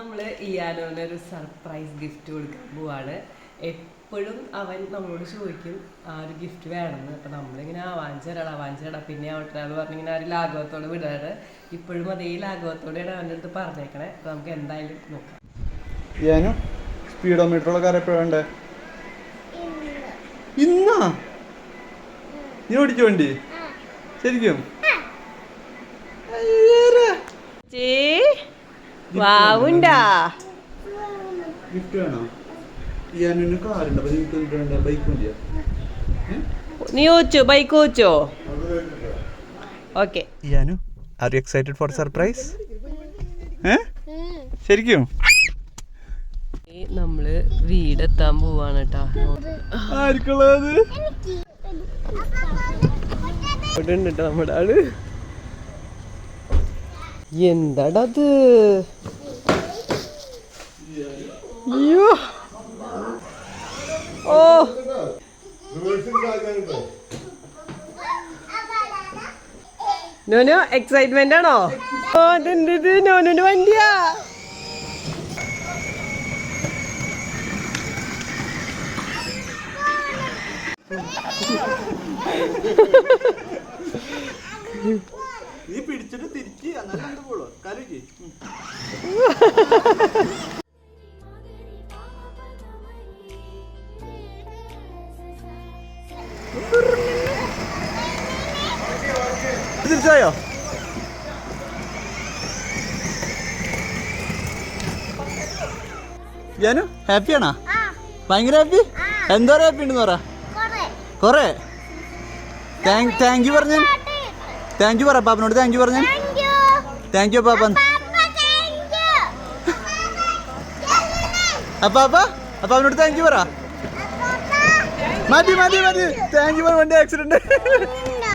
നമ്മള് ഇയാനോനൊരു surprise gift കൊടുക്കാൻ പോവാണ്. എപ്പോഴും അവൻ നമ്മളോട് ചോദിക്കും ആ ഒരു ഗിഫ്റ്റ് വേണമെന്ന്. അപ്പം നമ്മളിങ്ങനെ വാങ്ങിച്ചേരാ പിന്നെ ആവട്ടെ എന്ന് പറഞ്ഞിങ്ങനെ ഒരു ലാഘവത്തോടെ വിടാറ്. ഇപ്പോഴും അതേ ലാഘവത്തോടെയാണ് അവൻ്റെ അടുത്ത് പറഞ്ഞേക്കണേ. അപ്പം നമുക്ക് എന്തായാലും നോക്കാം. സ്പീഡോമീറ്ററുള്ള കാർ എപ്പോഴാണ്ടേ? ഇന്നാ നീ ഓടിച്ചു വണ്ടി ശരിക്കും? ഗിഫ്റ്റ് വേണോ? കാറുണ്ട്, ബൈക്ക് മതിയോ? നീ ഓച്ചോ ബൈക്ക് ഓച്ചോ? Okay. Are you excited for surprise? ശരിക്കും? നമ്മള് വീടെത്താൻ പോവാണ് കേട്ടാ. ആർക്കുള്ളത്? ഇവിടെ ഉണ്ട് കേട്ടോ നമ്മുടെ ആള്. എന്താടാ അത്? അയ്യോ ഓ നോനോ എക്സൈറ്റ്മെന്റ് ആണോ? ഓ അതെന്ത് നോനോന്റെ വണ്ടിയാ. നീ പിടിച്ചിട്ട് തിരിച്ച് തിരിച്ചായോ? ഞാനു ഹാപ്പിയാണോ? ഭയങ്കര ഹാപ്പി. എന്തോ ഹാപ്പി ഉണ്ടെന്ന് പറ. കൊറേ താങ്ക് യു പറഞ്ഞ. താങ്ക് യു പറ പാപ്പനോട്. താങ്ക് യു പറഞ്ഞ. താങ്ക് യു പാപ്പൻ. അപ്പാപ്പനോട് താങ്ക് യു പറ. മതി താങ്ക് യു പറ. വണ്ടി ആക്സിഡന്റ്.